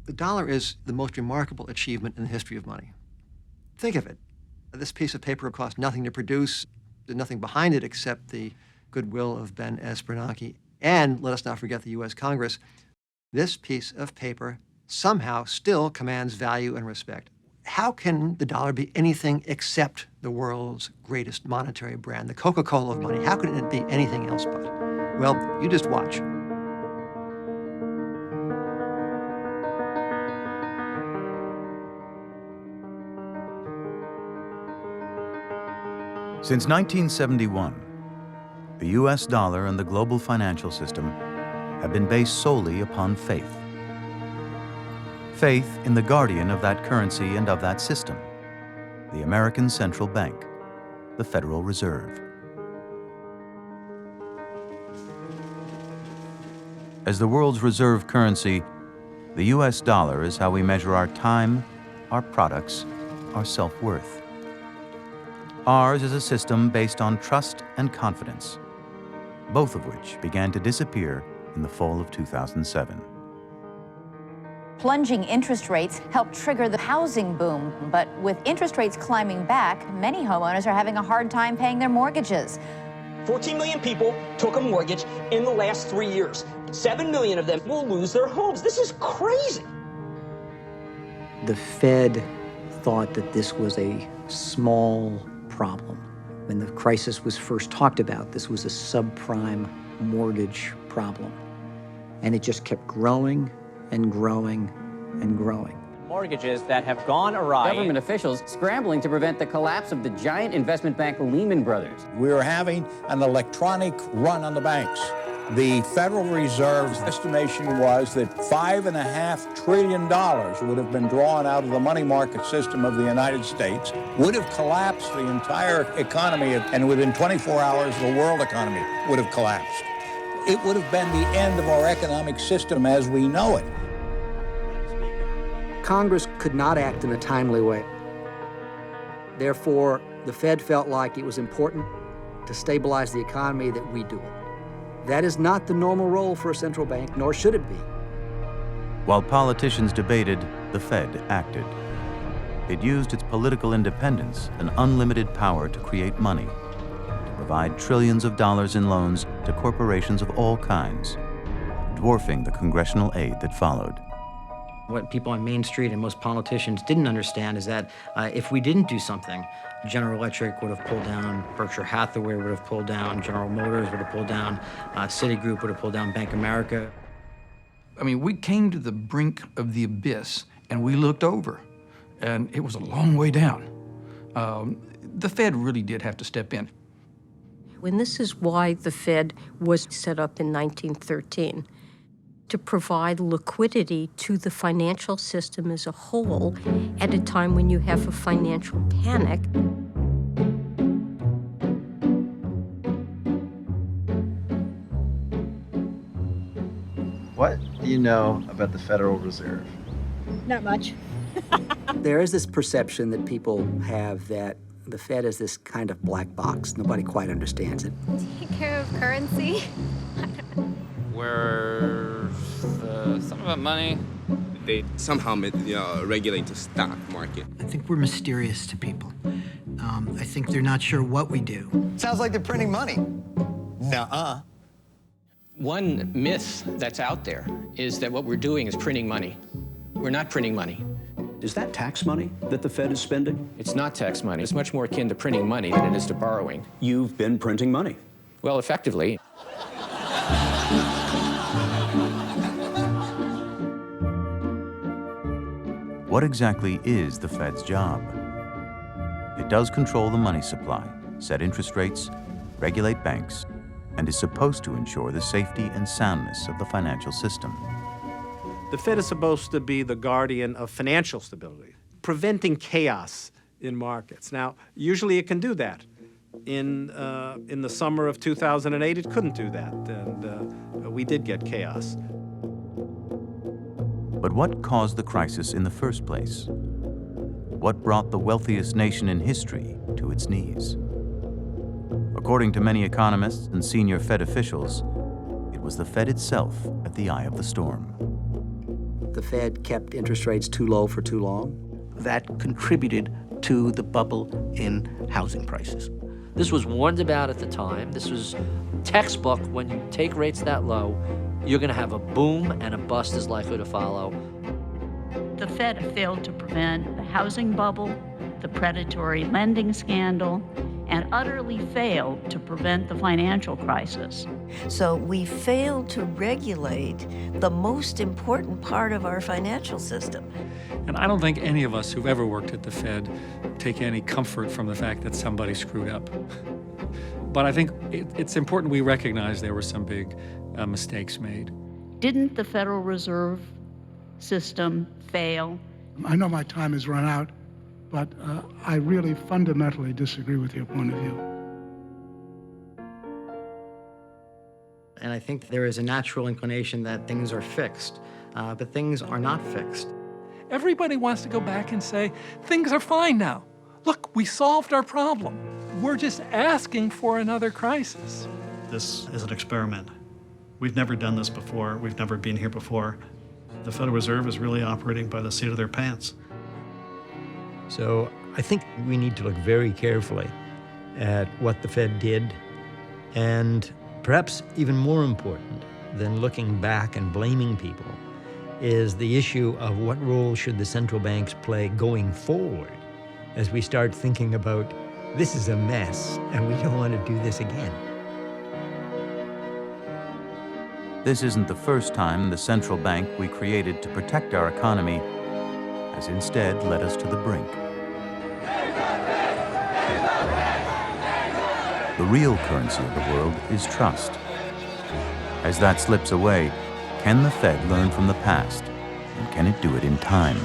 The dollar is the most remarkable achievement in the history of money. Think of it. This piece of paper cost nothing to produce. There's nothing behind it except the goodwill of Ben S. Bernanke. And let us not forget the U.S. Congress. This piece of paper somehow still commands value and respect. How can the dollar be anything except the world's greatest monetary brand, the Coca-Cola of money? How can it be anything else but? Well, you just watch. Since 1971, the U.S. dollar and the global financial system have been based solely upon faith. Faith in the guardian of that currency and of that system, the American Central Bank, the Federal Reserve. As the world's reserve currency, the U.S. dollar is how we measure our time, our products, our self-worth. Ours is a system based on trust and confidence, both of which began to disappear in the fall of 2007. Plunging interest rates helped trigger the housing boom, but with interest rates climbing back, many homeowners are having a hard time paying their mortgages. 14 million people took a mortgage in the last 3 years. 7 million of them will lose their homes. This is crazy. The Fed thought that this was a small problem. When the crisis was first talked about, this was a subprime mortgage problem. And it just kept growing and growing and growing. Mortgages that have gone awry. Government officials scrambling to prevent the collapse of the giant investment bank Lehman Brothers. We were having an electronic run on the banks. The Federal Reserve's estimation was that $5.5 trillion would have been drawn out of the money market system of the United States, would have collapsed the entire economy, and within 24 hours, the world economy would have collapsed. It would have been the end of our economic system as we know it. Congress could not act in a timely way. Therefore, the Fed felt like it was important to stabilize the economy that we do it. That is not the normal role for a central bank, nor should it be. While politicians debated, the Fed acted. It used its political independence and unlimited power to create money, to provide trillions of dollars in loans to corporations of all kinds, dwarfing the congressional aid that followed. What people on Main Street and most politicians didn't understand is that if we didn't do something, General Electric would have pulled down, Berkshire Hathaway would have pulled down, General Motors would have pulled down, Citigroup would have pulled down Bank of America. I mean, we came to the brink of the abyss and we looked over, and it was a long way down. The Fed really did have to step in. And this is why the Fed was set up in 1913. To provide liquidity to the financial system as a whole at a time when you have a financial panic. What do you know about the Federal Reserve? Not much. There is this perception that people have that the Fed is this kind of black box. Nobody quite understands it. Take care of currency. Where's some of the money? They somehow regulate the stock market. I think we're mysterious to people. I think they're not sure what we do. Sounds like they're printing money. Nuh-uh. One myth that's out there is that what we're doing is printing money. We're not printing money. Is that tax money that the Fed is spending? It's not tax money. It's much more akin to printing money than it is to borrowing. You've been printing money. Well, effectively. What exactly is the Fed's job? It does control the money supply, set interest rates, regulate banks, and is supposed to ensure the safety and soundness of the financial system. The Fed is supposed to be the guardian of financial stability, preventing chaos in markets. Now, usually it can do that. In the summer of 2008, it couldn't do that, and we did get chaos. But what caused the crisis in the first place? What brought the wealthiest nation in history to its knees? According to many economists and senior Fed officials, it was the Fed itself at the eye of the storm. the Fed kept interest rates too low for too long? That contributed to the bubble in housing prices. This was warned about at the time. This was textbook. When you take rates that low, you're going to have a boom, and a bust is likely to follow. The Fed failed to prevent the housing bubble, the predatory lending scandal, and utterly failed to prevent the financial crisis. So we failed to regulate the most important part of our financial system. And I don't think any of us who've ever worked at the Fed take any comfort from the fact that somebody screwed up. But I think it's important we recognize there were some big mistakes made. Didn't the Federal Reserve System fail? I know my time has run out, but I really fundamentally disagree with your point of view. And I think there is a natural inclination that things are fixed, but things are not fixed. Everybody wants to go back and say, things are fine now. Look, we solved our problem. We're just asking for another crisis. This is an experiment. We've never done this before. We've never been here before. The Federal Reserve is really operating by the seat of their pants. So I think we need to look very carefully at what the Fed did, and perhaps even more important than looking back and blaming people is the issue of what role should the central banks play going forward as we start thinking about this is a mess and we don't want to do this again. This isn't the first time the central bank we created to protect our economy has instead led us to the brink. The real currency of the world is trust. As that slips away, can the Fed learn from the past, and can it do it in time?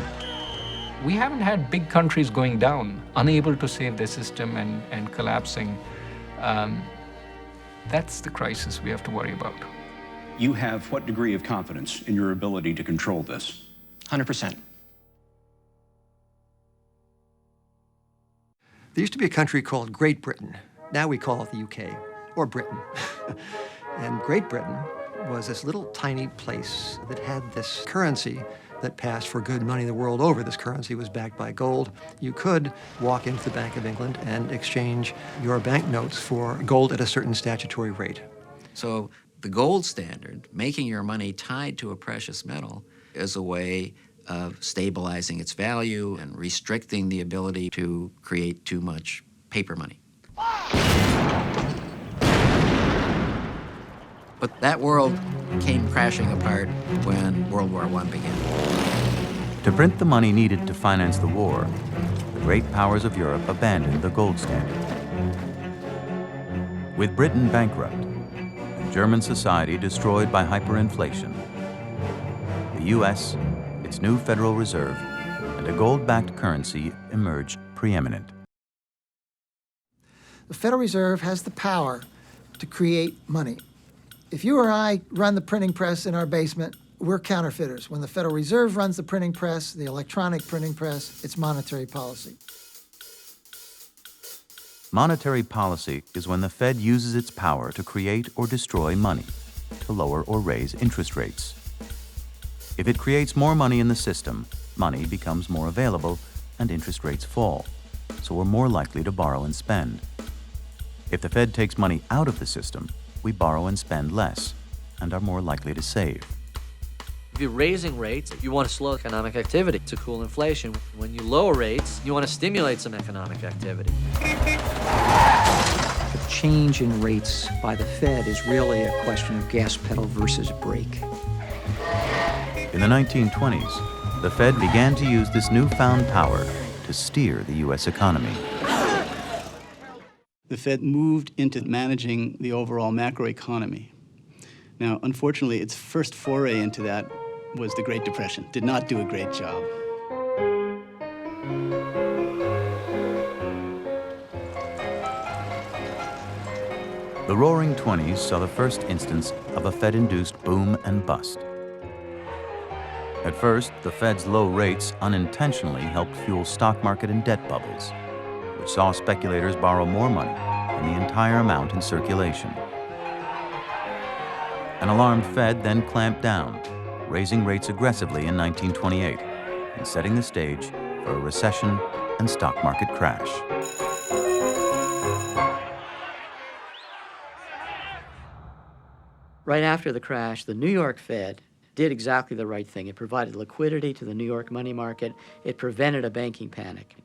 We haven't had big countries going down, unable to save their system and collapsing. That's the crisis we have to worry about. You have what degree of confidence in your ability to control this? 100%. There used to be a country called Great Britain. Now we call it the UK, or Britain. And Great Britain was this little tiny place that had this currency that passed for good money the world over. This currency was backed by gold. You could walk into the Bank of England and exchange your banknotes for gold at a certain statutory rate. So the gold standard, making your money tied to a precious metal, is a way of stabilizing its value and restricting the ability to create too much paper money. But that world came crashing apart when World War I began. To print the money needed to finance the war, the great powers of Europe abandoned the gold standard. With Britain bankrupt, and German society destroyed by hyperinflation, the U.S., its new Federal Reserve, and a gold-backed currency emerged preeminent. The Federal Reserve has the power to create money. If you or I run the printing press in our basement, we're counterfeiters. When the Federal Reserve runs the printing press, the electronic printing press, it's monetary policy. Monetary policy is when the Fed uses its power to create or destroy money, to lower or raise interest rates. If it creates more money in the system, money becomes more available and interest rates fall, so we're more likely to borrow and spend. If the Fed takes money out of the system, we borrow and spend less and are more likely to save. If you're raising rates, you want to slow economic activity to cool inflation. When you lower rates, you want to stimulate some economic activity. The change in rates by the Fed is really a question of gas pedal versus brake. In the 1920s, the Fed began to use this newfound power to steer the U.S. economy. The Fed moved into managing the overall macroeconomy. Now, unfortunately, its first foray into that was the Great Depression. Did not do a great job. The Roaring '20s saw the first instance of a Fed-induced boom and bust. At first, the Fed's low rates unintentionally helped fuel stock market and debt bubbles, which saw speculators borrow more money than the entire amount in circulation. An alarmed Fed then clamped down, raising rates aggressively in 1928 and setting the stage for a recession and stock market crash. Right after the crash, the New York Fed did exactly the right thing. It provided liquidity to the New York money market. It prevented a banking panic.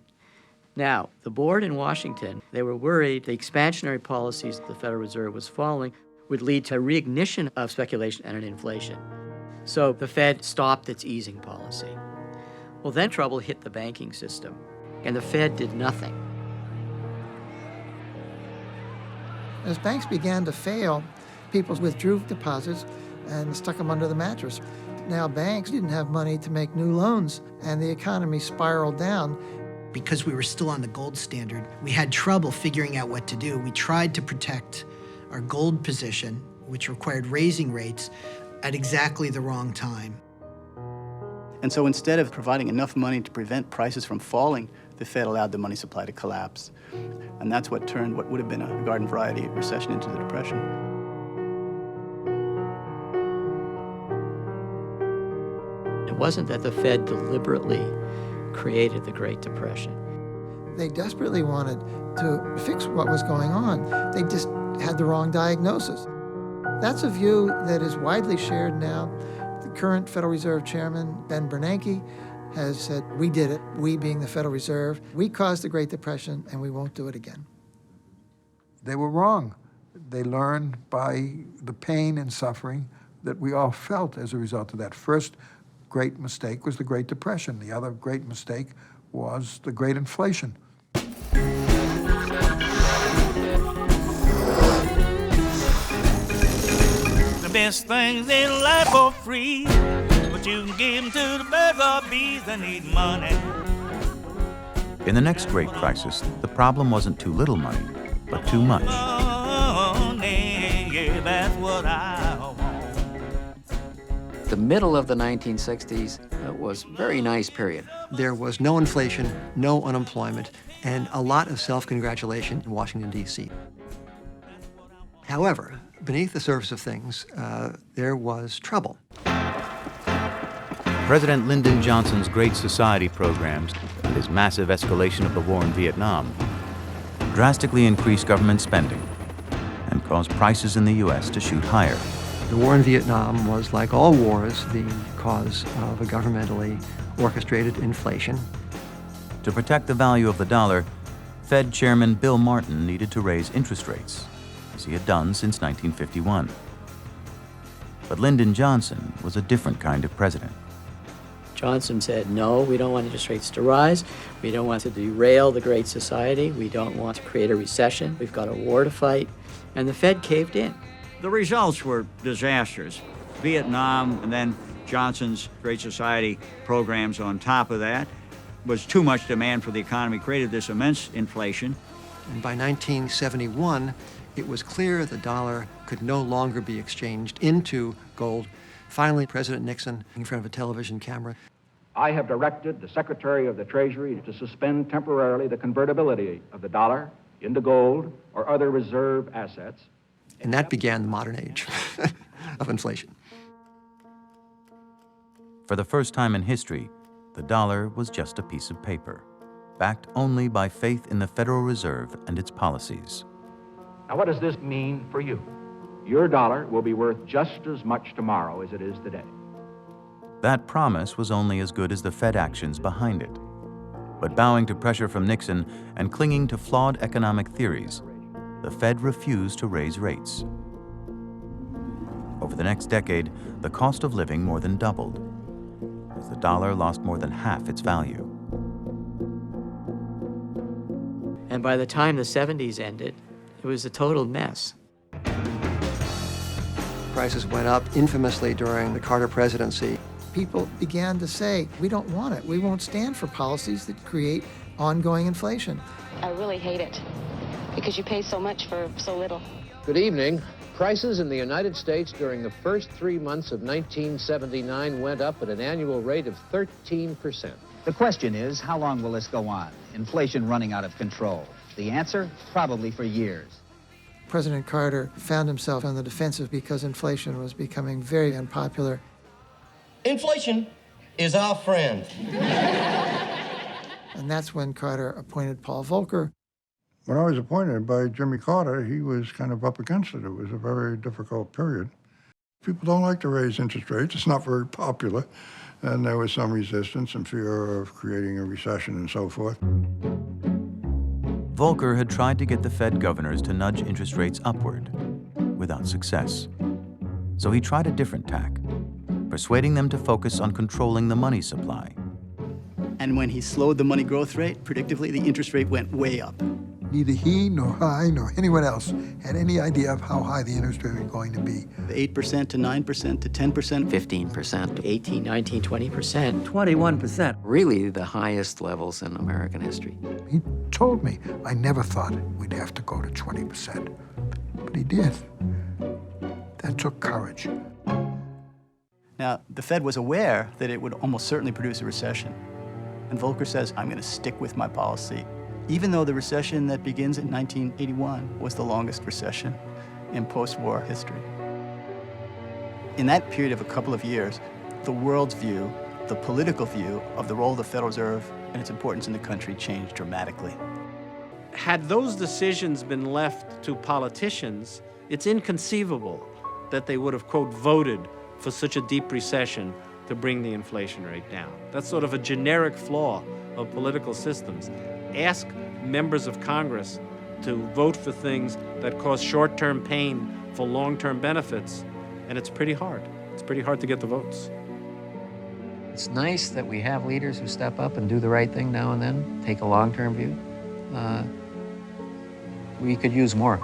Now, the board in Washington, they were worried the expansionary policies the Federal Reserve was following would lead to reignition of speculation and inflation. So the Fed stopped its easing policy. Well, then trouble hit the banking system, and the Fed did nothing. As banks began to fail, people withdrew deposits and stuck them under the mattress. Now banks didn't have money to make new loans, and the economy spiraled down. Because we were still on the gold standard, we had trouble figuring out what to do. We tried to protect our gold position, which required raising rates at exactly the wrong time. And so instead of providing enough money to prevent prices from falling, the Fed allowed the money supply to collapse. And that's what turned what would have been a garden variety recession into the Depression. It wasn't that the Fed deliberately created the Great Depression. They desperately wanted to fix what was going on. They just had the wrong diagnosis. That's a view that is widely shared now. The current Federal Reserve Chairman, Bernanke, has said, we did it, we being the Federal Reserve. We caused the Great Depression, and we won't do it again. They were wrong. They learned by the pain and suffering that we all felt as a result of that. First great mistake was the Great Depression. The other great mistake was the Great Inflation. The best things in life are free, but you can give them to the birds or bees that need money. In the next great crisis, the problem wasn't too little money, but too much. Money, yeah, that's what I want. The middle of the 1960s was a very nice period. There was no inflation, no unemployment, and a lot of self-congratulation in Washington, D.C. However, beneath the surface of things, there was trouble. President Lyndon Johnson's Great Society programs and his massive escalation of the war in Vietnam drastically increased government spending and caused prices in the U.S. to shoot higher. The war in Vietnam was, like all wars, the cause of a governmentally orchestrated inflation. To protect the value of the dollar, Fed Chairman Bill Martin needed to raise interest rates, as he had done since 1951. But Lyndon Johnson was a different kind of president. Johnson said, no, we don't want interest rates to rise. We don't want to derail the Great Society. We don't want to create a recession. We've got a war to fight. And the Fed caved in. The results were disastrous. Vietnam and then Johnson's Great Society programs on top of that was too much demand for the economy, created this immense inflation. And by 1971, it was clear the dollar could no longer be exchanged into gold. Finally, President Nixon, in front of a television camera, I have directed the Secretary of the Treasury to suspend temporarily the convertibility of the dollar into gold or other reserve assets. And that began the modern age of inflation. For the first time in history, the dollar was just a piece of paper, backed only by faith in the Federal Reserve and its policies. Now, what does this mean for you? Your dollar will be worth just as much tomorrow as it is today. That promise was only as good as the Fed actions behind it. But bowing to pressure from Nixon and clinging to flawed economic theories, the Fed refused to raise rates. Over the next decade, the cost of living more than doubled, as the dollar lost more than half its value. And by the time the 70s ended, it was a total mess. Prices went up infamously during the Carter presidency. People began to say, we don't want it. We won't stand for policies that create ongoing inflation. I really hate it, because you pay so much for so little. Good evening. Prices in the United States during the first 3 months of 1979 went up at an annual rate of 13%. The question is, how long will this go on? Inflation running out of control. The answer, probably for years. President Carter found himself on the defensive because inflation was becoming very unpopular. Inflation is our friend. And that's when Carter appointed Paul Volcker. When I was appointed by Jimmy Carter, he was kind of up against it. It was a very difficult period. People don't like to raise interest rates. It's not very popular. And there was some resistance and fear of creating a recession and so forth. Volcker had tried to get the Fed governors to nudge interest rates upward, without success. So he tried a different tack, persuading them to focus on controlling the money supply. And when he slowed the money growth rate, predictably, the interest rate went way up. Neither he, nor I, nor anyone else had any idea of how high the interest rate was going to be. 8% to 9% to 10%. 15%. 18, 19, 20%. 21%. Really the highest levels in American history. He told me, I never thought we'd have to go to 20%. But he did. That took courage. Now, the Fed was aware that it would almost certainly produce a recession. And Volcker says, I'm going to stick with my policy, even though the recession that begins in 1981 was the longest recession in post-war history. In that period of a couple of years, the world's view, the political view of the role of the Federal Reserve and its importance in the country changed dramatically. Had those decisions been left to politicians, it's inconceivable that they would have, quote, voted for such a deep recession to bring the inflation rate down. That's sort of a generic flaw of political systems. Ask members of Congress to vote for things that cause short-term pain for long-term benefits, and it's pretty hard. It's pretty hard to get the votes. It's nice that we have leaders who step up and do the right thing now and then, take a long-term view. We could use more.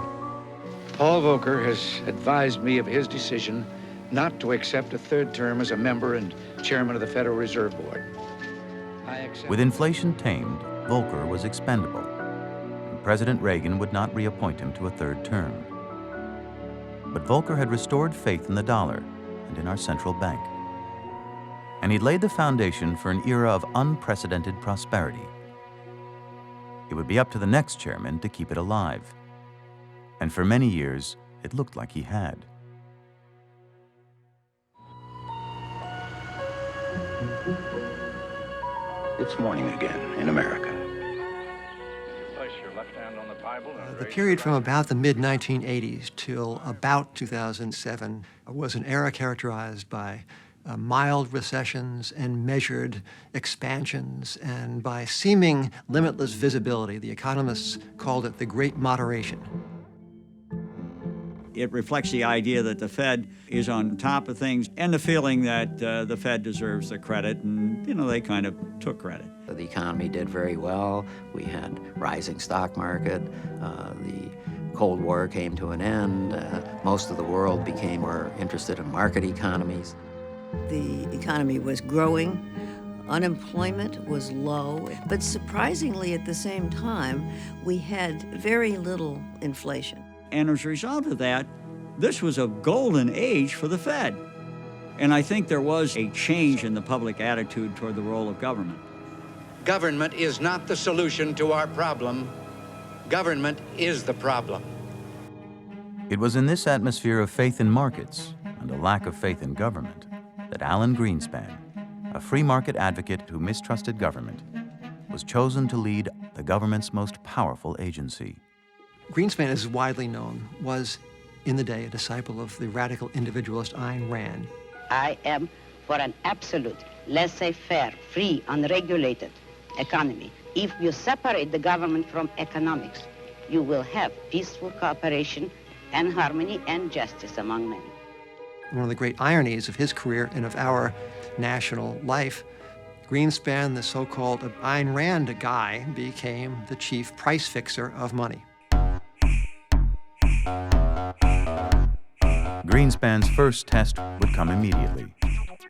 Paul Volcker has advised me of his decision not to accept a third term as a member and chairman of the Federal Reserve Board. With inflation tamed, Volcker was expendable, and President Reagan would not reappoint him to a third term. But Volcker had restored faith in the dollar and in our central bank. And he'd laid the foundation for an era of unprecedented prosperity. It would be up to the next chairman to keep it alive. And for many years, it looked like he had. It's morning again in America. Place your left hand on the Bible and The period from about the mid-1980s till about 2007 was an era characterized by mild recessions and measured expansions and by seeming limitless visibility. The economists called it the Great Moderation. It reflects the idea that the Fed is on top of things and the feeling that the Fed deserves the credit, and, they kind of took credit. The economy did very well. We had rising stock market. The Cold War came to an end. Most of the world became more interested in market economies. The economy was growing. Unemployment was low, but surprisingly at the same time, we had very little inflation. And as a result of that, this was a golden age for the Fed. And I think there was a change in the public attitude toward the role of government. Government is not the solution to our problem. Government is the problem. It was in this atmosphere of faith in markets and a lack of faith in government that Alan Greenspan, a free market advocate who mistrusted government, was chosen to lead the government's most powerful agency. Greenspan, as is widely known, was, in the day, a disciple of the radical individualist Ayn Rand. I am for an absolute, laissez-faire, free, unregulated economy. If you separate the government from economics, you will have peaceful cooperation and harmony and justice among men. One of the great ironies of his career and of our national life, Greenspan, the so-called Ayn Rand guy, became the chief price fixer of money. Greenspan's first test would come immediately.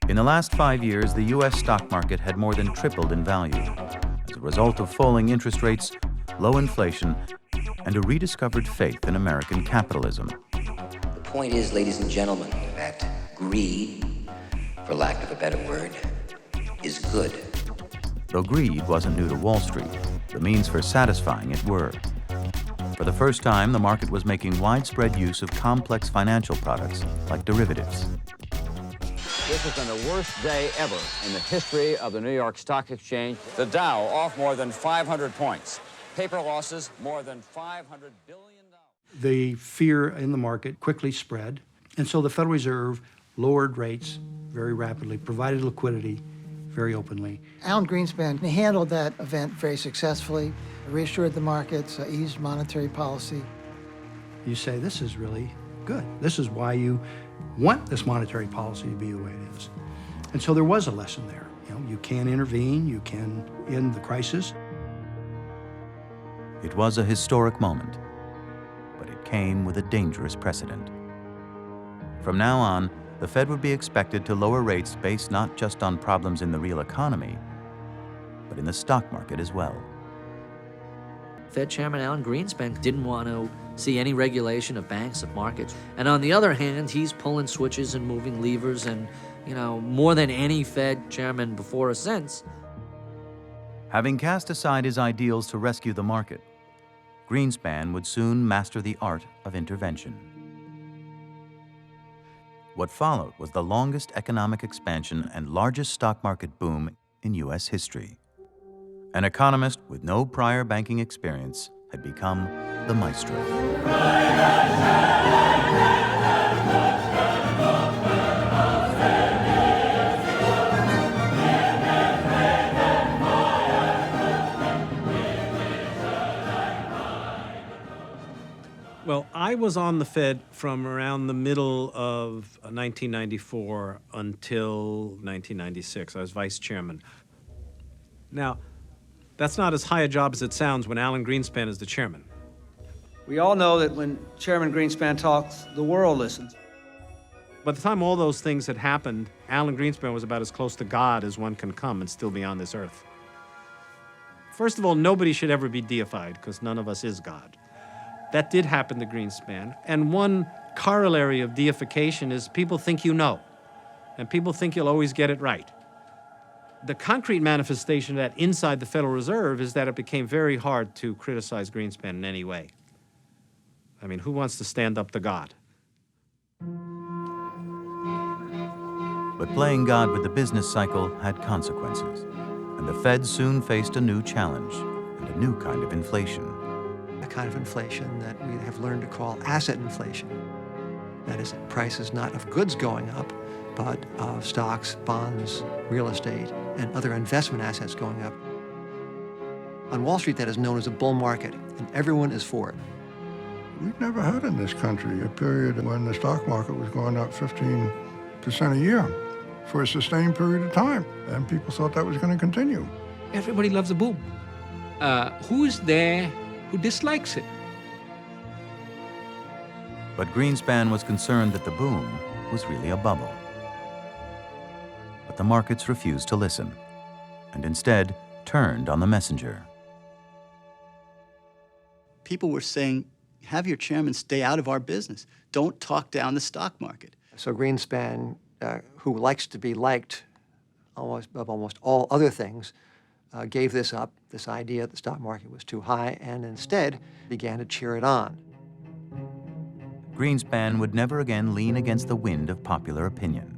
In the last 5 years, the U.S. stock market had more than tripled in value as a result of falling interest rates, low inflation, and a rediscovered faith in American capitalism. The point is, ladies and gentlemen, that greed, for lack of a better word, is good. Though greed wasn't new to Wall Street, the means for satisfying it were. For the first time, the market was making widespread use of complex financial products like derivatives. This has been the worst day ever in the history of the New York Stock Exchange. The Dow off more than 500 points. Paper losses more than $500 billion. The fear in the market quickly spread, and so the Federal Reserve lowered rates very rapidly, provided liquidity very openly. Alan Greenspan handled that event very successfully, reassured the markets, eased monetary policy. You say, this is really good. This is why you want this monetary policy to be the way it is. And so there was a lesson there. You know, you can intervene, you can end the crisis. It was a historic moment, but it came with a dangerous precedent. From now on, the Fed would be expected to lower rates based not just on problems in the real economy, but in the stock market as well. Fed Chairman Alan Greenspan didn't want to see any regulation of banks, of markets. And on the other hand, he's pulling switches and moving levers and, you know, more than any Fed chairman before or since. Having cast aside his ideals to rescue the market, Greenspan would soon master the art of intervention. What followed was the longest economic expansion and largest stock market boom in U.S. history. An economist with no prior banking experience had become the maestro. Well, I was on the Fed from around the middle of 1994 until 1996. I was vice chairman. Now, that's not as high a job as it sounds when Alan Greenspan is the chairman. We all know that when Chairman Greenspan talks, the world listens. By the time all those things had happened, Alan Greenspan was about as close to God as one can come and still be on this earth. First of all, nobody should ever be deified, because none of us is God. That did happen to Greenspan. And one corollary of deification is people think you know, and people think you'll always get it right. The concrete manifestation of that inside the Federal Reserve is that it became very hard to criticize Greenspan in any way. I mean, who wants to stand up to God? But playing God with the business cycle had consequences, and the Fed soon faced a new challenge and a new kind of inflation. A kind of inflation that we have learned to call asset inflation. That is, prices not of goods going up, but of stocks, bonds, real estate, and other investment assets going up. On Wall Street, that is known as a bull market, and everyone is for it. We've never had in this country a period when the stock market was going up 15% a year for a sustained period of time, and people thought that was going to continue. Everybody loves a boom. Who's there who dislikes it? But Greenspan was concerned that the boom was really a bubble. But the markets refused to listen, and instead turned on the messenger. People were saying, have your chairman stay out of our business. Don't talk down the stock market. So Greenspan, who likes to be liked above almost all other things, gave this up, this idea that the stock market was too high, and instead began to cheer it on. Greenspan would never again lean against the wind of popular opinion.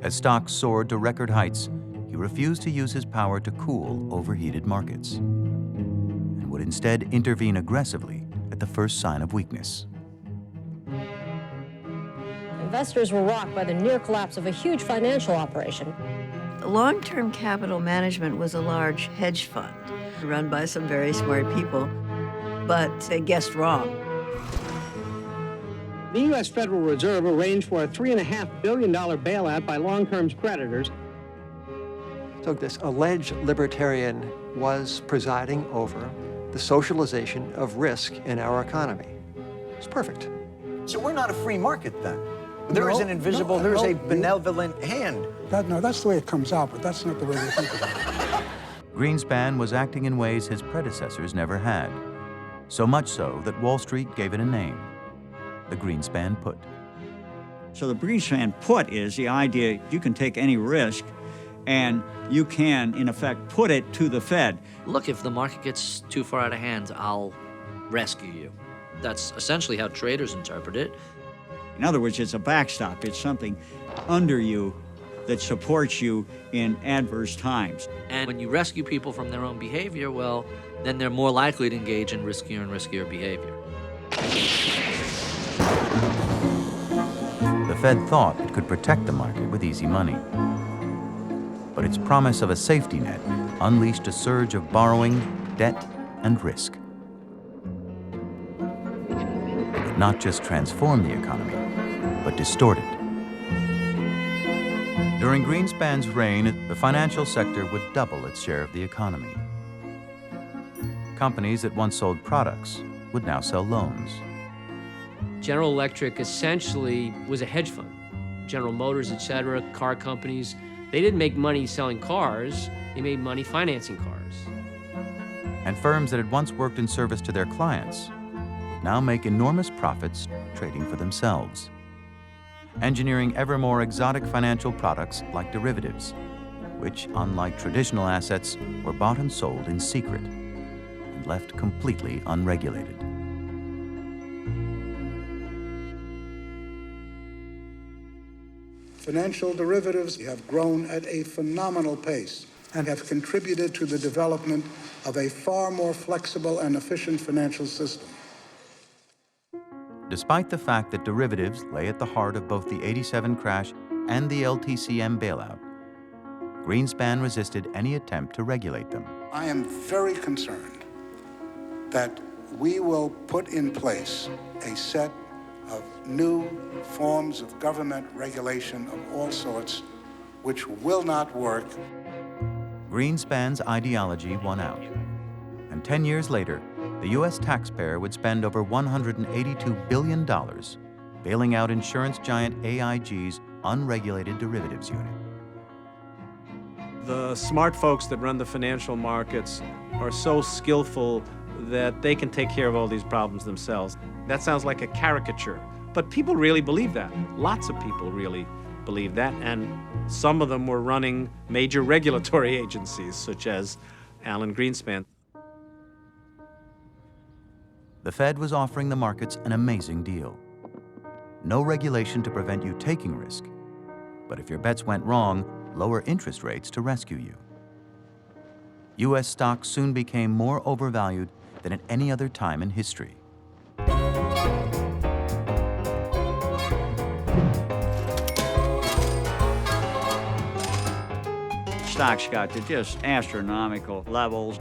As stocks soared to record heights, he refused to use his power to cool overheated markets, and would instead intervene aggressively at the first sign of weakness. Investors were rocked by the near collapse of a huge financial operation. Long-term capital management was a large hedge fund run by some very smart people, but they guessed wrong. The U.S. Federal Reserve arranged for a $3.5 billion bailout by long-term creditors. So this alleged libertarian was presiding over the socialization of risk in our economy. It's perfect. So we're not a free market then? There is an invisible, there is a benevolent hand. No, that's the way it comes out, but that's not the way we think about it. Greenspan was acting in ways his predecessors never had, so much so that Wall Street gave it a name, the Greenspan Put. So the Greenspan Put is the idea you can take any risk and you can, in effect, put it to the Fed. Look, if the market gets too far out of hand, I'll rescue you. That's essentially how traders interpret it. In other words, it's a backstop. It's something under you that supports you in adverse times. And when you rescue people from their own behavior, well, then they're more likely to engage in riskier and riskier behavior. The Fed thought it could protect the market with easy money. But its promise of a safety net unleashed a surge of borrowing, debt, and risk. It would not just transform the economy, but distort it. During Greenspan's reign, the financial sector would double its share of the economy. Companies that once sold products would now sell loans. General Electric essentially was a hedge fund. General Motors, etc., car companies, they didn't make money selling cars, they made money financing cars. And firms that had once worked in service to their clients would now make enormous profits trading for themselves, engineering ever more exotic financial products like derivatives, which, unlike traditional assets, were bought and sold in secret and left completely unregulated. Financial derivatives have grown at a phenomenal pace and have contributed to the development of a far more flexible and efficient financial system. Despite the fact that derivatives lay at the heart of both the '87 crash and the LTCM bailout, Greenspan resisted any attempt to regulate them. I am very concerned that we will put in place a set of new forms of government regulation of all sorts which will not work. Greenspan's ideology won out, and 10 years later, the U.S. taxpayer would spend over $182 billion bailing out insurance giant AIG's unregulated derivatives unit. The smart folks that run the financial markets are so skillful that they can take care of all these problems themselves. That sounds like a caricature, but people really believe that. Lots of people really believe that, and some of them were running major regulatory agencies, such as Alan Greenspan. The Fed was offering the markets an amazing deal. No regulation to prevent you taking risk, but if your bets went wrong, lower interest rates to rescue you. U.S. stocks soon became more overvalued than at any other time in history. Stocks got to just astronomical levels.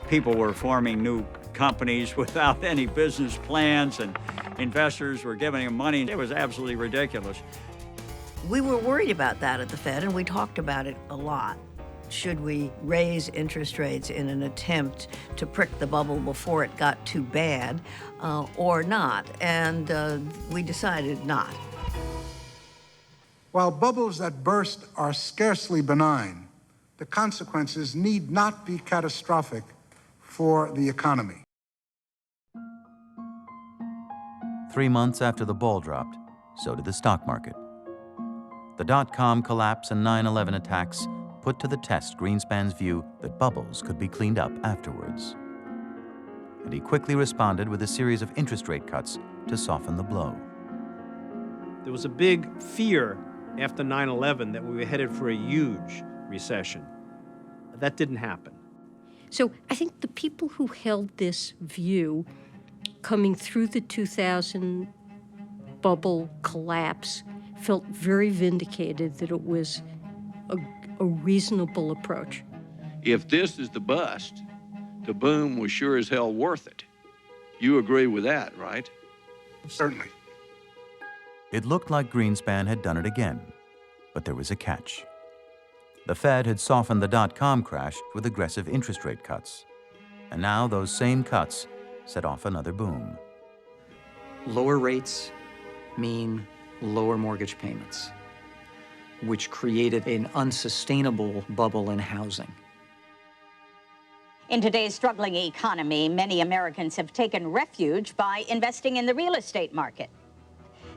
People were forming new companies without any business plans, and investors were giving them money. It was absolutely ridiculous. We were worried about that at the Fed, and we talked about it a lot. Should we raise interest rates in an attempt to prick the bubble before it got too bad, or not? And we decided not. While bubbles that burst are scarcely benign, the consequences need not be catastrophic for the economy. 3 months after the ball dropped, so did the stock market. The dot-com collapse and 9/11 attacks put to the test Greenspan's view that bubbles could be cleaned up afterwards. And he quickly responded with a series of interest rate cuts to soften the blow. There was a big fear after 9/11 that we were headed for a huge recession. That didn't happen. So I think the people who held this view coming through the 2000 bubble collapse felt very vindicated that it was a reasonable approach. If this is the bust, the boom was sure as hell worth it. You agree with that, right? Certainly. It looked like Greenspan had done it again, but there was a catch. The Fed had softened the dot-com crash with aggressive interest rate cuts, and now those same cuts set off another boom. Lower rates mean lower mortgage payments, which created an unsustainable bubble in housing. In today's struggling economy, many Americans have taken refuge by investing in the real estate market.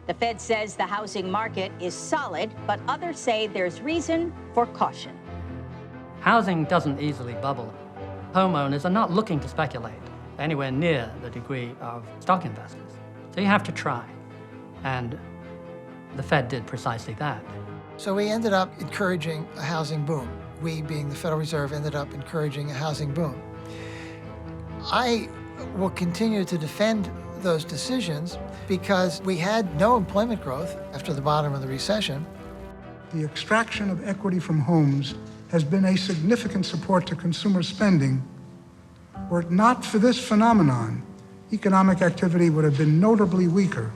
The Fed says the housing market is solid, but others say there's reason for caution. Housing doesn't easily bubble. Homeowners are not looking to speculate anywhere near the degree of stock investors. So you have to try. And The Fed did precisely that. So we ended up encouraging a housing boom. We, being the Federal Reserve, ended up encouraging a housing boom. I will continue to defend those decisions because we had no employment growth after the bottom of the recession. The extraction of equity from homes has been a significant support to consumer spending. Were it not for this phenomenon, economic activity would have been notably weaker.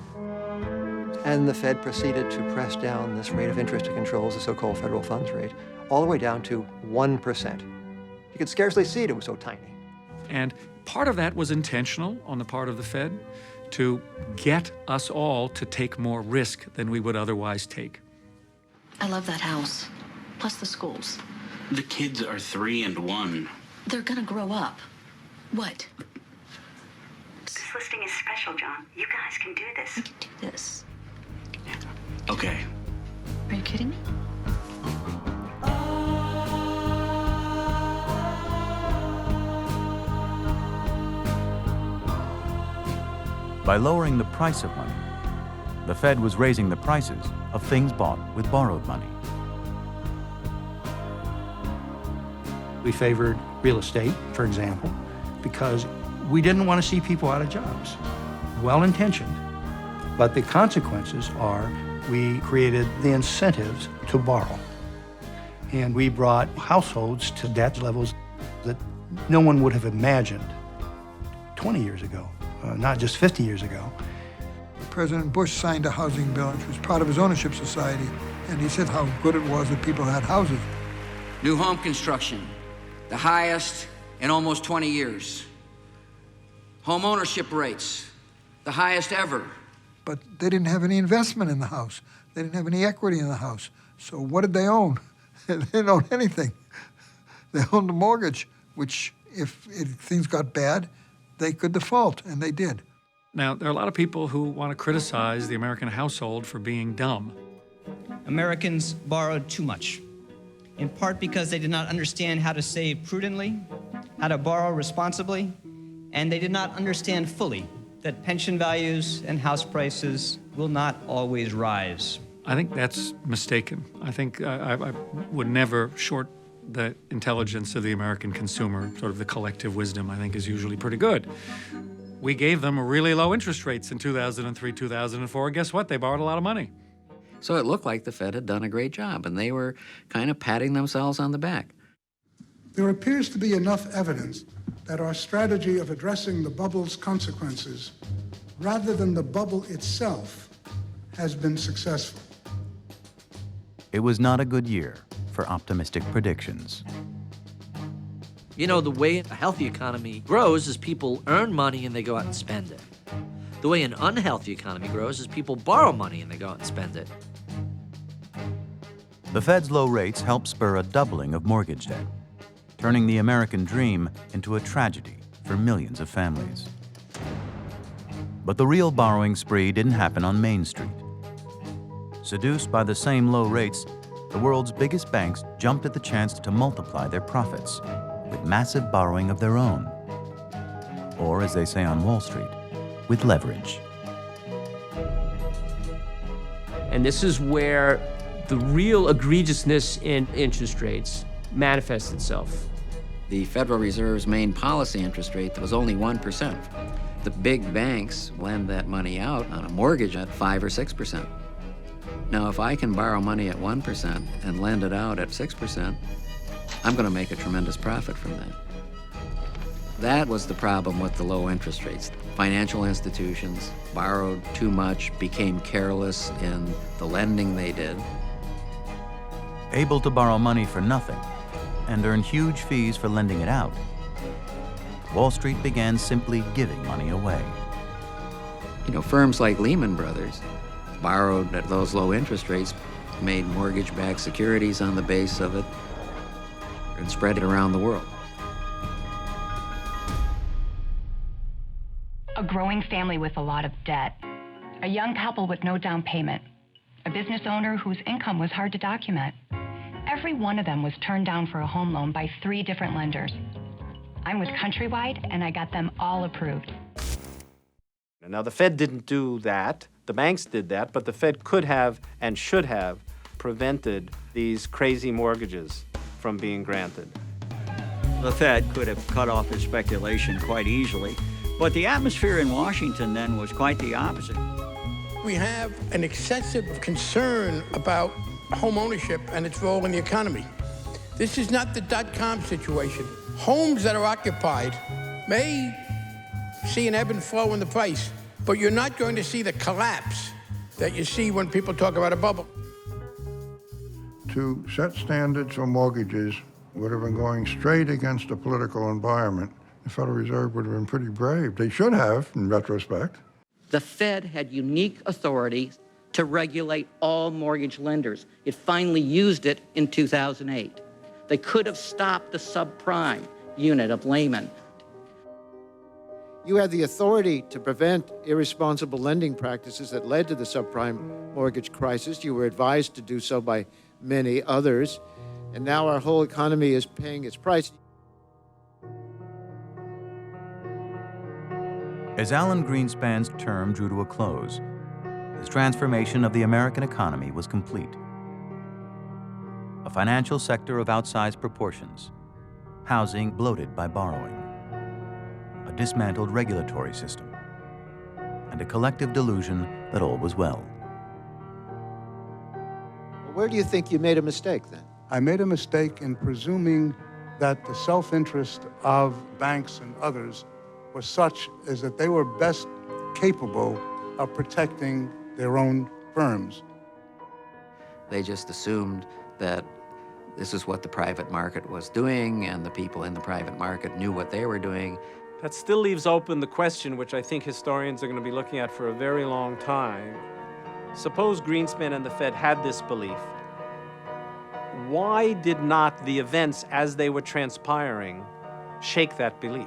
And the Fed proceeded to press down this rate of interest it controls, the so-called federal funds rate, all the way down to 1%. You could scarcely see it, it was so tiny. And part of that was intentional on the part of the Fed to get us all to take more risk than we would otherwise take. I love that house, plus the schools. The kids are 3 and 1. They're gonna grow up. What? This listing is special, John. You guys can do this. We can do this. Okay. Are you kidding me? By lowering the price of money, the Fed was raising the prices of things bought with borrowed money. We favored real estate, for example, because we didn't want to see people out of jobs. Well-intentioned, but the consequences are we created the incentives to borrow. And we brought households to debt levels that no one would have imagined 20 years ago, not just 50 years ago. President Bush signed a housing bill, which was part of his ownership society, and he said how good it was that people had houses. New home construction, the highest in almost 20 years. Home ownership rates, the highest ever. But they didn't have any investment in the house. They didn't have any equity in the house. So what did they own? They didn't own anything. They owned a mortgage, which if things got bad, they could default, and they did. Now, there are a lot of people who want to criticize the American household for being dumb. Americans borrowed too much, in part because they did not understand how to save prudently, how to borrow responsibly, and they did not understand fully that pension values and house prices will not always rise. I think that's mistaken. I think I would never short the intelligence of the American consumer. Sort of the collective wisdom, I think, is usually pretty good. We gave them really low interest rates in 2003, 2004. Guess what? They borrowed a lot of money. So it looked like the Fed had done a great job, and they were kind of patting themselves on the back. There appears to be enough evidence that our strategy of addressing the bubble's consequences, rather than the bubble itself, has been successful. It was not a good year for optimistic predictions. You know, the way a healthy economy grows is people earn money and they go out and spend it. The way an unhealthy economy grows is people borrow money and they go out and spend it. The Fed's low rates helped spur a doubling of mortgage debt, turning the American dream into a tragedy for millions of families. But the real borrowing spree didn't happen on Main Street. Seduced by the same low rates, the world's biggest banks jumped at the chance to multiply their profits with massive borrowing of their own, or as they say on Wall Street, with leverage. And this is where the real egregiousness in interest rates manifests itself. The Federal Reserve's main policy interest rate was only 1%. The big banks lend that money out on a mortgage at 5 or 6%. Now, if I can borrow money at 1% and lend it out at 6%, I'm going to make a tremendous profit from that. That was the problem with the low interest rates. Financial institutions borrowed too much, became careless in the lending they did. Able to borrow money for nothing and earn huge fees for lending it out, Wall Street began simply giving money away. You know, firms like Lehman Brothers borrowed at those low interest rates, made mortgage-backed securities on the base of it, and spread it around the world. A growing family with a lot of debt, a young couple with no down payment, a business owner whose income was hard to document. Every one of them was turned down for a home loan by 3 different lenders. I'm with Countrywide, and I got them all approved. Now, the Fed didn't do that The banks did that, but the Fed could have and should have prevented these crazy mortgages from being granted. The Fed could have cut off his speculation quite easily, but the atmosphere in Washington then was quite the opposite. We have an excessive concern about home ownership and its role in the economy. This is not the dot-com situation. Homes that are occupied may see an ebb and flow in the price, but you're not going to see the collapse that you see when people talk about a bubble. To set standards for mortgages would have been going straight against the political environment. The Federal Reserve would have been pretty brave. They should have, in retrospect. The Fed had unique authority to regulate all mortgage lenders. It finally used it in 2008. They could have stopped the subprime unit of Lehman. You had the authority to prevent irresponsible lending practices that led to the subprime mortgage crisis. You were advised to do so by many others, and now our whole economy is paying its price. As Alan Greenspan's term drew to a close, his transformation of the American economy was complete. A financial sector of outsized proportions, housing bloated by borrowing, a dismantled regulatory system, and a collective delusion that all was well. Where do you think you made a mistake then? I made a mistake in presuming that the self-interest of banks and others was such as that they were best capable of protecting their own firms. They just assumed that this is what the private market was doing, and the people in the private market knew what they were doing. That still leaves open the question, which I think historians are going to be looking at for a very long time. Suppose Greenspan and the Fed had this belief. Why did not the events as they were transpiring shake that belief?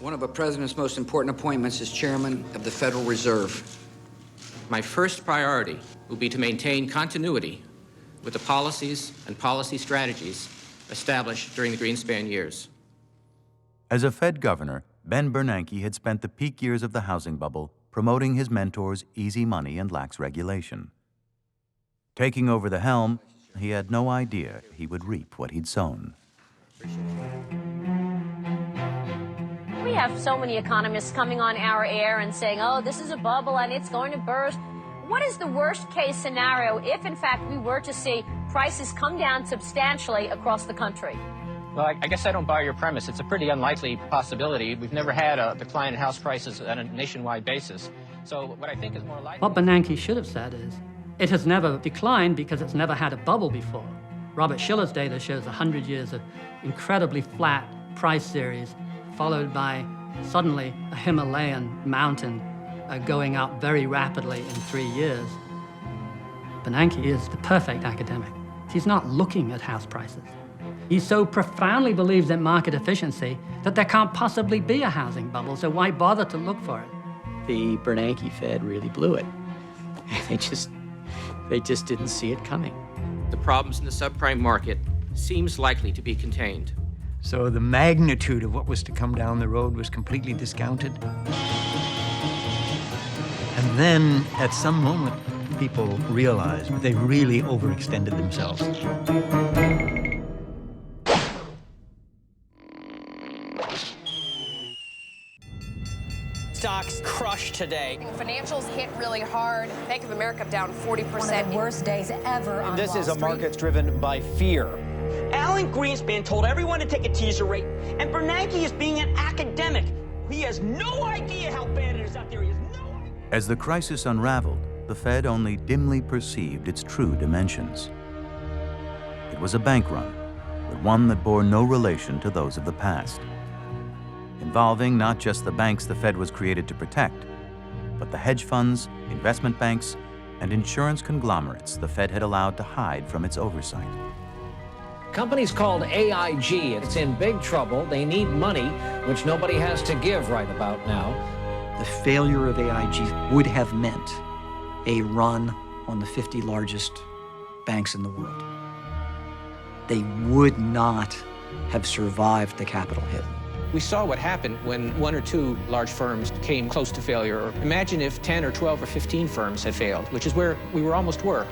One of a president's most important appointments is chairman of the Federal Reserve. My first priority will be to maintain continuity with the policies and policy strategies established during the Greenspan years. As a Fed governor, Ben Bernanke had spent the peak years of the housing bubble promoting his mentor's easy money and lax regulation. Taking over the helm, he had no idea he would reap what he'd sown. We have so many economists coming on our air and saying, oh, this is a bubble and it's going to burst. What is the worst case scenario if, in fact, we were to see prices come down substantially across the country? Well, I guess I don't buy your premise. It's a pretty unlikely possibility. We've never had a decline in house prices on a nationwide basis. So what I think is more likely... What Bernanke should have said is, it has never declined because it's never had a bubble before. Robert Shiller's data shows 100 years of incredibly flat price series, followed by suddenly a Himalayan mountain going up very rapidly in 3 years. Bernanke is the perfect academic. He's not looking at house prices. He so profoundly believes in market efficiency that there can't possibly be a housing bubble, so why bother to look for it? The Bernanke Fed really blew it. They just didn't see it coming. The problems in the subprime market seems likely to be contained. So the magnitude of what was to come down the road was completely discounted. And then, at some moment, people realized they really overextended themselves. Stocks crushed today. Financials hit really hard. Bank of America down 40%. One of the worst days ever on This Wall is a Street. market driven by fear. Alan Greenspan told everyone to take a teaser rate, and Bernanke is being an academic. He has no idea how bad it is out there. He has no idea. As the crisis unraveled, the Fed only dimly perceived its true dimensions. It was a bank run, but one that bore no relation to those of the past, involving not just the banks the Fed was created to protect, but the hedge funds, investment banks, and insurance conglomerates the Fed had allowed to hide from its oversight. Company's called AIG. It's in big trouble. They need money, which nobody has to give right about now. The failure of AIG would have meant a run on the 50 largest banks in the world. They would not have survived the capital hit. We saw what happened when 1 or 2 large firms came close to failure. Or imagine if 10 or 12 or 15 firms had failed, which is where we almost were.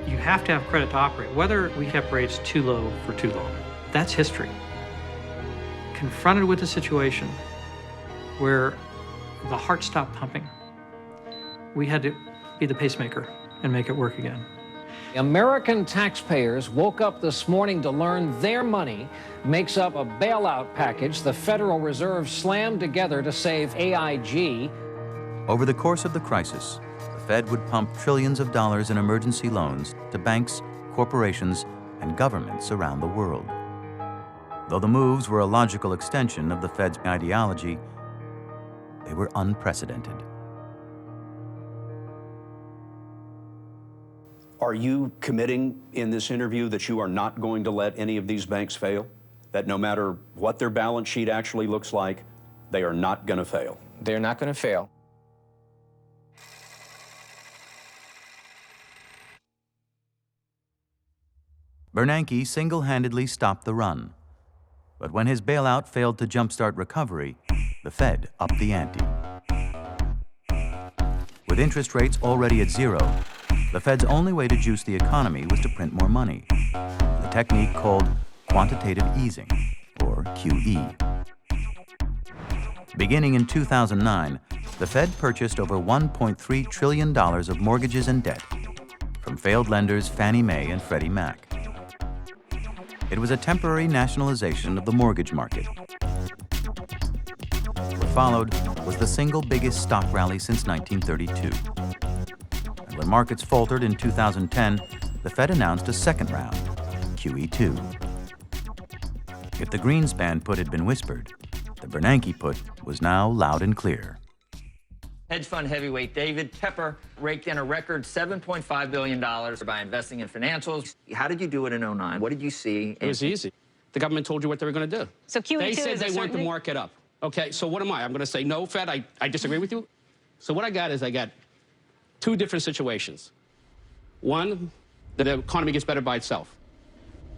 You have to have credit to operate, whether we kept rates too low for too long. That's history. Confronted with a situation where the heart stopped pumping, we had to be the pacemaker and make it work again. American taxpayers woke up this morning to learn their money makes up a bailout package the Federal Reserve slammed together to save AIG. Over the course of the crisis, the Fed would pump trillions of dollars in emergency loans to banks, corporations, and governments around the world. Though the moves were a logical extension of the Fed's ideology, they were unprecedented. Are you committing in this interview that you are not going to let any of these banks fail? That no matter what their balance sheet actually looks like, they are not going to fail? They're not going to fail. Bernanke single-handedly stopped the run. But when his bailout failed to jumpstart recovery, the Fed upped the ante. With interest rates already at zero, the Fed's only way to juice the economy was to print more money, a technique called quantitative easing, or QE. Beginning in 2009, the Fed purchased over $1.3 trillion of mortgages and debt from failed lenders Fannie Mae and Freddie Mac. It was a temporary nationalization of the mortgage market. What followed was the single biggest stock rally since 1932. And when markets faltered in 2010, the Fed announced a second round, QE2. If the Greenspan Put had been whispered, the Bernanke Put was now loud and clear. Hedge fund heavyweight David Tepper raked in a record $7.5 billion by investing in financials. How did you do it in 2009? What did you see? It was easy. The government told you what they were going to do. So QE2 They said is they want the market up. Okay, so what am I? I'm going to say, no, Fed, I disagree with you. So what I got is I got two different situations. One, that the economy gets better by itself.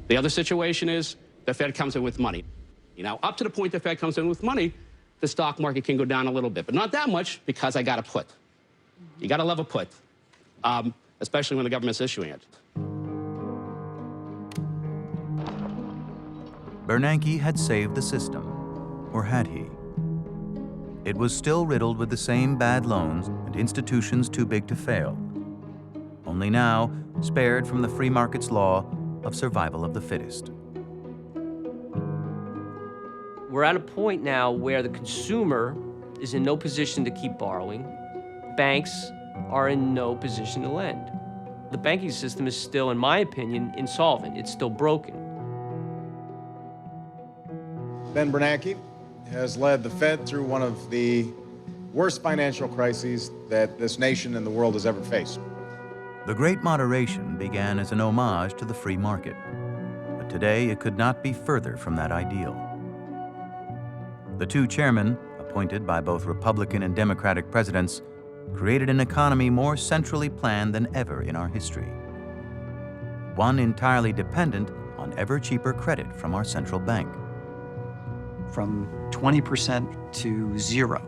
The other situation is the Fed comes in with money. You know, up to the point the Fed comes in with money, the stock market can go down a little bit, but not that much because I got a put. You got to love a put, especially when the government's issuing it. Bernanke had saved the system, or had he? It was still riddled with the same bad loans and institutions too big to fail, only now spared from the free market's law of survival of the fittest. We're at a point now where the consumer is in no position to keep borrowing. Banks are in no position to lend. The banking system is still, in my opinion, insolvent. It's still broken. Ben Bernanke has led the Fed through one of the worst financial crises that this nation and the world has ever faced. The Great Moderation began as an homage to the free market, but today it could not be further from that ideal. The two chairmen, appointed by both Republican and Democratic presidents, created an economy more centrally planned than ever in our history. One entirely dependent on ever cheaper credit from our central bank. From 20% to zero,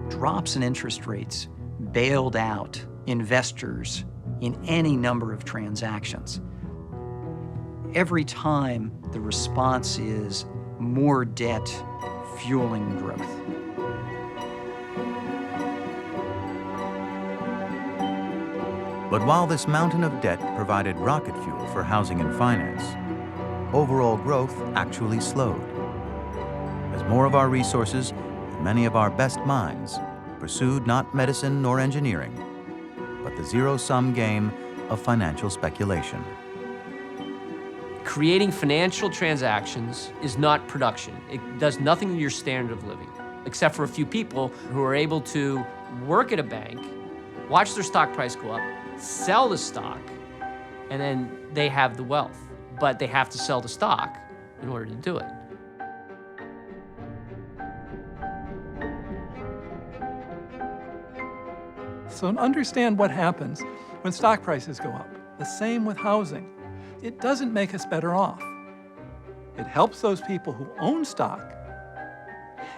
drops in interest rates bailed out investors in any number of transactions. Every time the response is more debt fueling growth. But while this mountain of debt provided rocket fuel for housing and finance, overall growth actually slowed. As more of our resources and many of our best minds pursued not medicine nor engineering, but the zero-sum game of financial speculation. Creating financial transactions is not production. It does nothing to your standard of living, except for a few people who are able to work at a bank, watch their stock price go up, sell the stock, and then they have the wealth. But they have to sell the stock in order to do it. So understand what happens when stock prices go up. The same with housing. It doesn't make us better off. It helps those people who own stock,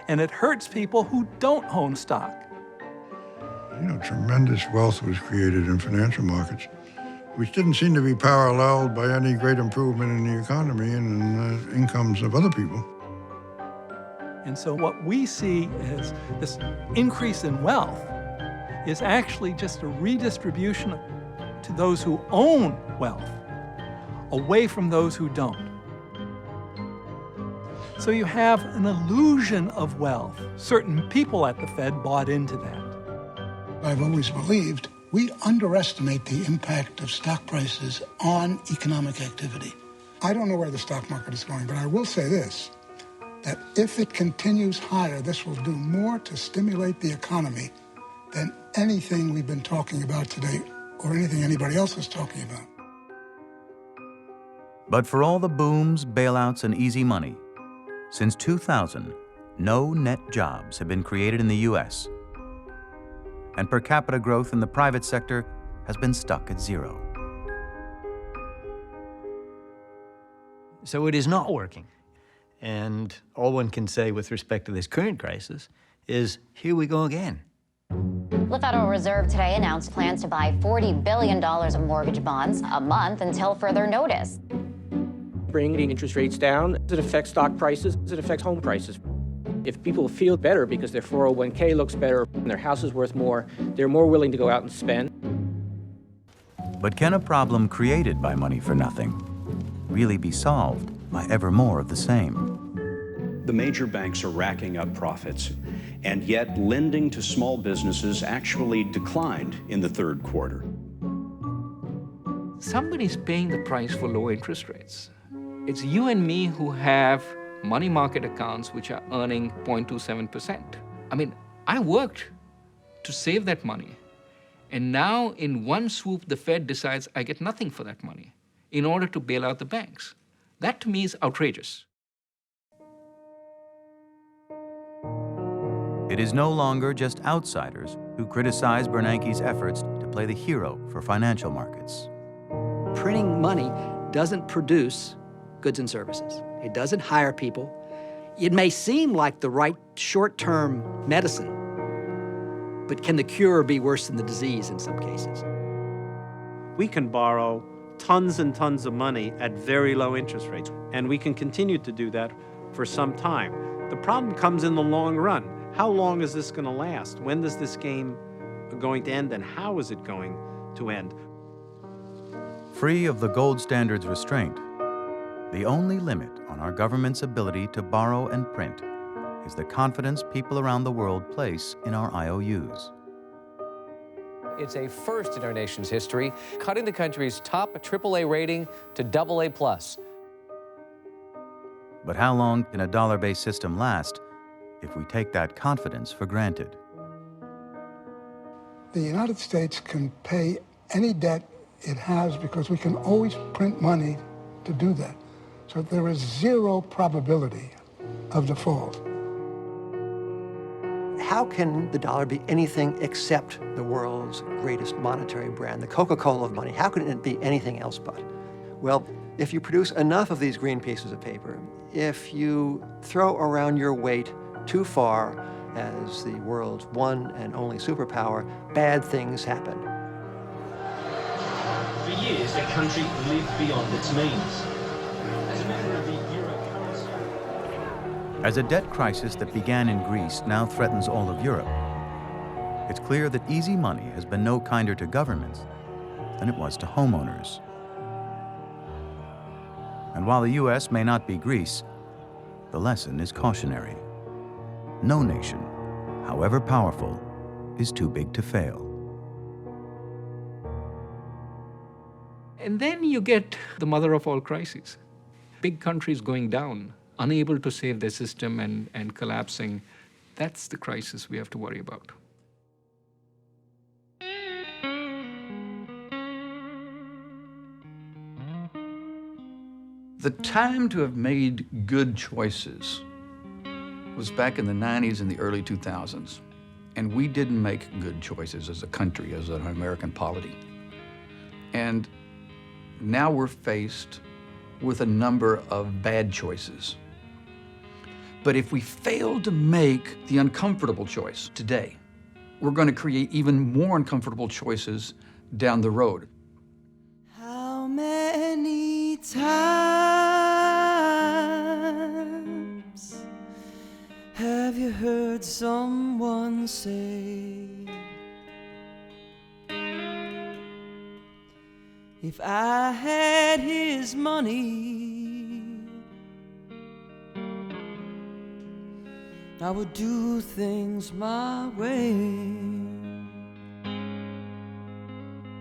and it hurts people who don't own stock. You know, tremendous wealth was created in financial markets, which didn't seem to be paralleled by any great improvement in the economy and in the incomes of other people. And so what we see is this increase in wealth is actually just a redistribution to those who own wealth, away from those who don't. So you have an illusion of wealth. Certain people at the Fed bought into that. I've always believed we underestimate the impact of stock prices on economic activity. I don't know where the stock market is going, but I will say this, that if it continues higher, this will do more to stimulate the economy than anything we've been talking about today or anything anybody else is talking about. But for all the booms, bailouts, and easy money, since 2000, no net jobs have been created in the U.S., and per capita growth in the private sector has been stuck at 0. So it is not working. And all one can say with respect to this current crisis is, here we go again. The Federal Reserve today announced plans to buy $40 billion of mortgage bonds a month until further notice. Bringing interest rates down, it affects stock prices, it affects home prices. If people feel better because their 401k looks better and their house is worth more, they're more willing to go out and spend. But can a problem created by money for nothing really be solved by ever more of the same? The major banks are racking up profits, and yet lending to small businesses actually declined in the third quarter. Somebody's paying the price for low interest rates. It's you and me who have money market accounts which are earning 0.27%. I mean, I worked to save that money. And now, in one swoop, the Fed decides I get nothing for that money in order to bail out the banks. That, to me, is outrageous. It is no longer just outsiders who criticize Bernanke's efforts to play the hero for financial markets. Printing money doesn't produce goods and services. It doesn't hire people. It may seem like the right short-term medicine, but can the cure be worse than the disease in some cases? We can borrow tons and tons of money at very low interest rates, and we can continue to do that for some time. The problem comes in the long run. How long is this going to last? When is this game going to end, and how is it going to end? Free of the gold standard's restraint, the only limit on our government's ability to borrow and print is the confidence people around the world place in our IOUs. It's a first in our nation's history, cutting the country's top AAA rating to AA+. But how long can a dollar-based system last if we take that confidence for granted? The United States can pay any debt it has because we can always print money to do that. So there is zero probability of default. How can the dollar be anything except the world's greatest monetary brand, the Coca-Cola of money? How can it be anything else but? Well, if you produce enough of these green pieces of paper, if you throw around your weight too far as the world's one and only superpower, bad things happen. For years, the country lived beyond its means. As a member of the euro currency. As a debt crisis that began in Greece now threatens all of Europe, it's clear that easy money has been no kinder to governments than it was to homeowners. And while the U.S. may not be Greece, the lesson is cautionary. No nation, however powerful, is too big to fail. And then you get the mother of all crises. Big countries going down, unable to save their system and collapsing. That's the crisis we have to worry about. The time to have made good choices was back in the 90s and the early 2000s. And we didn't make good choices as a country, as an American polity. And now we're faced with a number of bad choices. But if we fail to make the uncomfortable choice today, we're going to create even more uncomfortable choices down the road. How many times have you heard someone say, if I had his money, I would do things my way?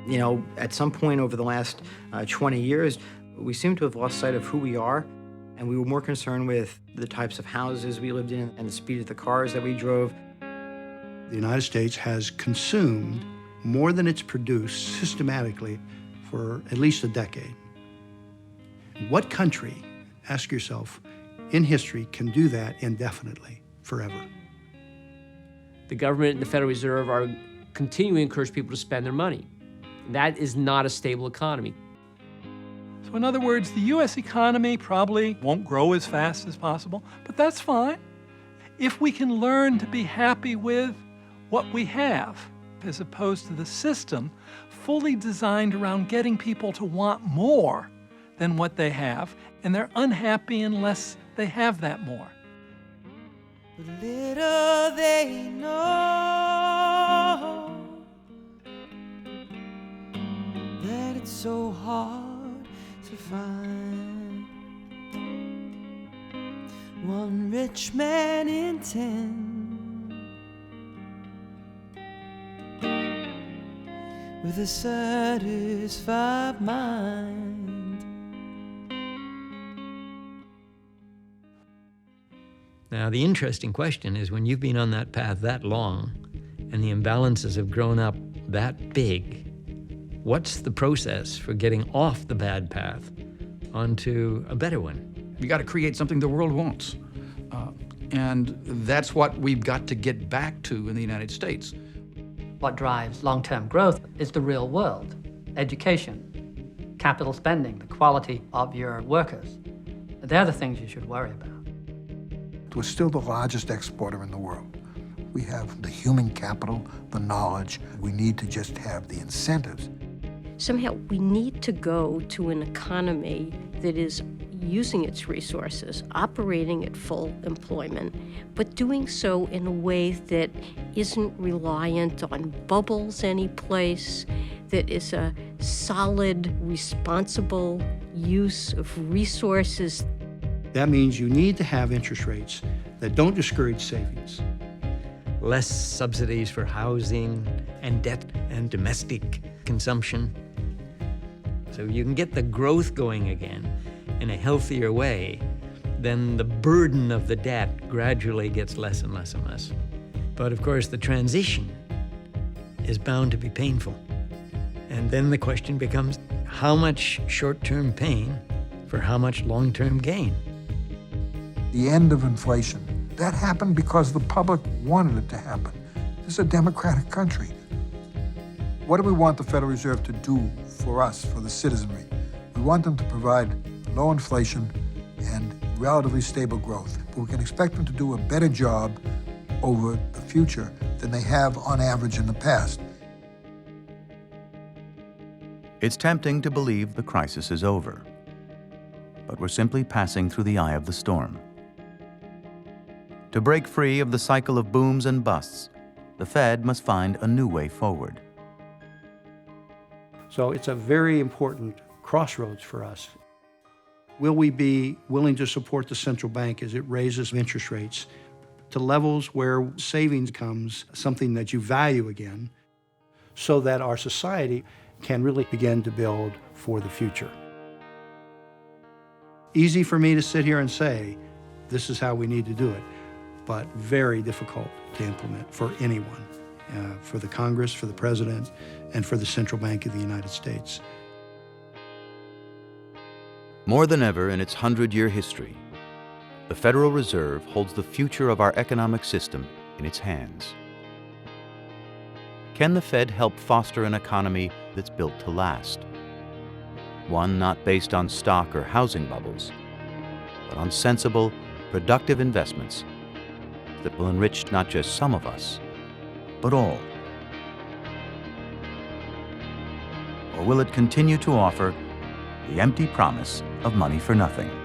You know, at some point over the last 20 years, we seem to have lost sight of who we are, and we were more concerned with the types of houses we lived in and the speed of the cars that we drove. The United States has consumed more than it's produced systematically for at least a decade. What country, ask yourself, in history can do that indefinitely, forever? The government and the Federal Reserve are continuing to encourage people to spend their money. That is not a stable economy. So in other words, the U.S. economy probably won't grow as fast as possible, but that's fine if we can learn to be happy with what we have, as opposed to the system fully designed around getting people to want more than what they have, and they're unhappy unless they have that more. But little they know that it's so hard to find one rich man in 10 with a satisfied mind. Now, the interesting question is, when you've been on that path that long and the imbalances have grown up that big, what's the process for getting off the bad path onto a better one? You got to create something the world wants. And that's what we've got to get back to in the United States. What drives long-term growth is the real world, education, capital spending, the quality of your workers. They're the things you should worry about. We're still the largest exporter in the world. We have the human capital, the knowledge. We need to just have the incentives. Somehow we need to go to an economy that is using its resources, operating at full employment, but doing so in a way that isn't reliant on bubbles anyplace, that is a solid, responsible use of resources. That means you need to have interest rates that don't discourage savings. Less subsidies for housing and debt and domestic consumption. So you can get the growth going again in a healthier way, then the burden of the debt gradually gets less and less and less. But of course, the transition is bound to be painful. And then the question becomes, how much short-term pain for how much long-term gain? The end of inflation, that happened because the public wanted it to happen. This is a democratic country. What do we want the Federal Reserve to do for us, for the citizenry? We want them to provide low inflation and relatively stable growth. But we can expect them to do a better job over the future than they have on average in the past. It's tempting to believe the crisis is over, but we're simply passing through the eye of the storm. To break free of the cycle of booms and busts, the Fed must find a new way forward. So it's a very important crossroads for us. Will we be willing to support the central bank as it raises interest rates to levels where savings becomes something that you value again, so that our society can really begin to build for the future? Easy for me to sit here and say, this is how we need to do it, but very difficult to implement for anyone, for the Congress, for the President, and for the Central Bank of the United States. More than ever in its 100-year history, the Federal Reserve holds the future of our economic system in its hands. Can the Fed help foster an economy that's built to last? one not based on stock or housing bubbles, but on sensible, productive investments that will enrich not just some of us, but all? Or will it continue to offer the empty promise of money for nothing?